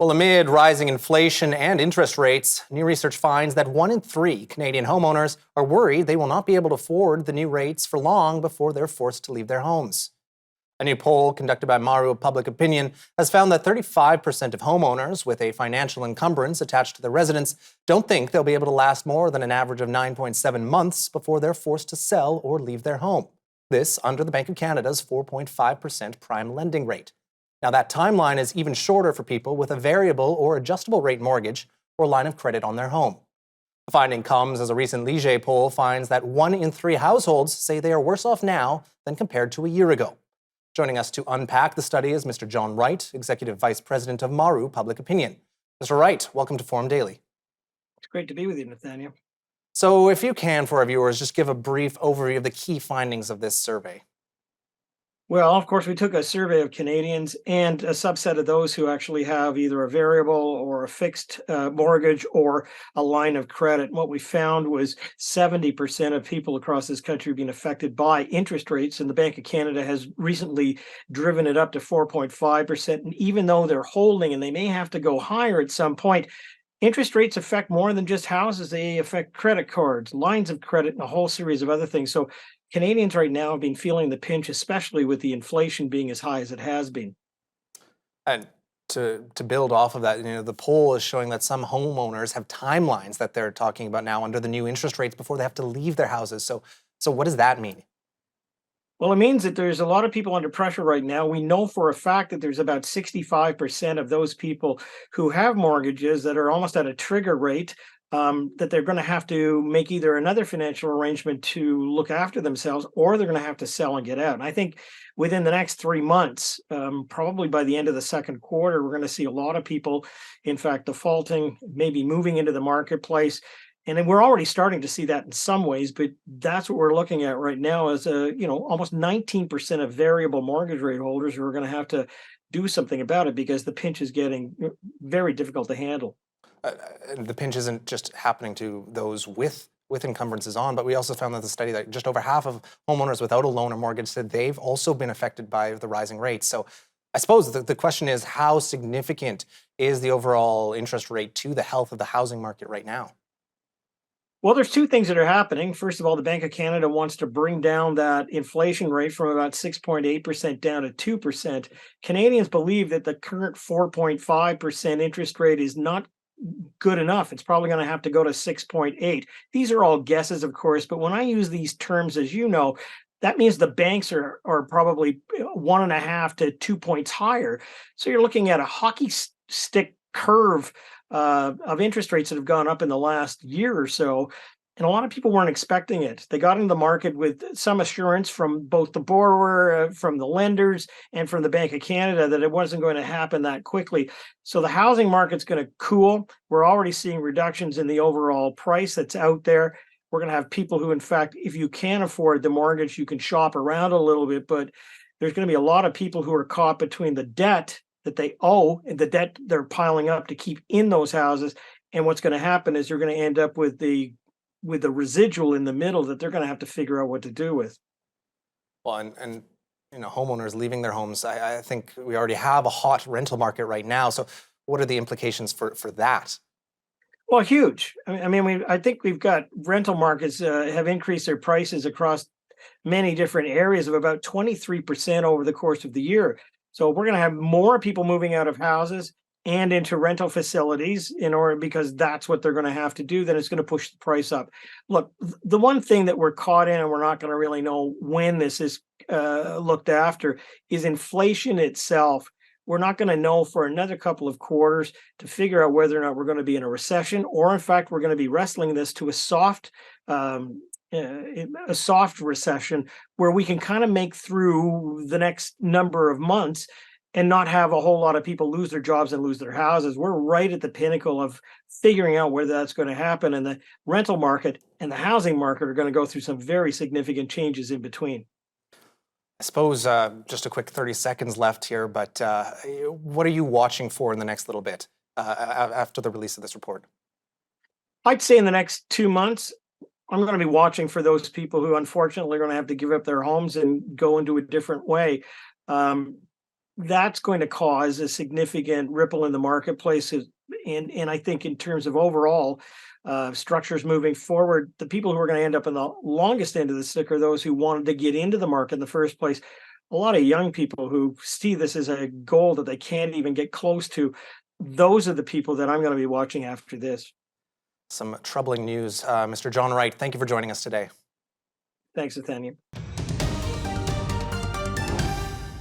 Well, amid rising inflation and interest rates, new research finds that 1 in 3 Canadian homeowners are worried they will not be able to afford the new rates for long before they're forced to leave their homes. A new poll conducted by Maru Public Opinion has found that 35% of homeowners with a financial encumbrance attached to their residence don't think they'll be able to last more than an average of 9.7 months before they're forced to sell or leave their home. This under the Bank of Canada's 4.5% prime lending rate. Now, that timeline is even shorter for people with a variable or adjustable rate mortgage or line of credit on their home. The finding comes as a recent Leger poll finds that 1 in 3 households say they are worse off now than compared to a year ago. Joining us to unpack the study is Mr. John Wright, Executive Vice President of Maru Public Opinion. Mr. Wright, welcome to Forum Daily. It's great to be with you, Nathaniel. So if you can, for our viewers, just give a brief overview of the key findings of this survey. Well, of course, we took a survey of Canadians and a subset of those who actually have either a variable or a fixed mortgage or a line of credit. And what we found was 70% of people across this country being affected by interest rates. And the Bank of Canada has recently driven it up to 4.5%. And even though they're holding and they may have to go higher at some point, interest rates affect more than just houses. They affect credit cards, lines of credit, and a whole series of other things. So Canadians right now have been feeling the pinch, especially with the inflation being as high as it has been. And to build off of that, the poll is showing that some homeowners have timelines that they're talking about now under the new interest rates before they have to leave their houses. So what does that mean? Well, it means that there's a lot of people under pressure right now. We know for a fact that there's about 65% of those people who have mortgages that are almost at a trigger rate, that they're going to have to make either another financial arrangement to look after themselves, or they're going to have to sell and get out. And I think within the next 3 months, probably by the end of the second quarter, we're going to see a lot of people, in fact, defaulting, maybe moving into the marketplace. And then we're already starting to see that in some ways, but that's what we're looking at right now is, almost 19% of variable mortgage rate holders who are going to have to do something about it because the pinch is getting very difficult to handle. And the pinch isn't just happening to those with encumbrances on, but we also found that the study that just over half of homeowners without a loan or mortgage said they've also been affected by the rising rates. So I suppose the question is, how significant is the overall interest rate to the health of the housing market right now? Well, there's two things that are happening. First of all, the Bank of Canada wants to bring down that inflation rate from about 6.8% down to 2%. Canadians believe that the current 4.5% interest rate is not good enough. It's probably going to have to go to 6.8. These are all guesses, of course, but when I use these terms, as you know, that means the banks are probably 1.5 to 2 points higher. So you're looking at a hockey stick curve of interest rates that have gone up in the last year or so. And a lot of people weren't expecting it. They got into the market with some assurance from both the borrower, from the lenders, and from the Bank of Canada that it wasn't going to happen that quickly. So the housing market's going to cool. We're already seeing reductions in the overall price that's out there. We're going to have people who, in fact, if you can afford the mortgage, you can shop around a little bit. But there's going to be a lot of people who are caught between the debt that they owe and the debt they're piling up to keep in those houses. And what's going to happen is you're going to end up with the residual in the middle that they're going to have to figure out what to do with. Well, and homeowners leaving their homes, I think we already have a hot rental market right now. So what are the implications for that? Well, huge. I think we've got rental markets have increased their prices across many different areas of about 23% over the course of the year. So we're going to have more people moving out of houses and into rental facilities because that's what they're going to have to do. Then it's going to push the price up. Look, the one thing that we're caught in, and we're not going to really know when this is looked after, is inflation itself. We're not going to know for another couple of quarters to figure out whether or not we're going to be in a recession, or in fact, we're going to be wrestling this to a soft recession where we can kind of make through the next number of months and not have a whole lot of people lose their jobs and lose their houses. We're right at the pinnacle of figuring out whether that's going to happen. And the rental market and the housing market are going to go through some very significant changes in between. I suppose just a quick 30 seconds left here, but what are you watching for in the next little bit after the release of this report? I'd say in the next 2 months, I'm going to be watching for those people who unfortunately are going to have to give up their homes and go into a different way. that's going to cause a significant ripple in the marketplace. And I think in terms of overall structures moving forward, the people who are going to end up in the longest end of the stick are those who wanted to get into the market in the first place. A lot of young people who see this as a goal that they can't even get close to. Those are the people that I'm going to be watching after this. Some troubling news. Mr. John Wright, thank you for joining us today. Thanks, Nathaniel.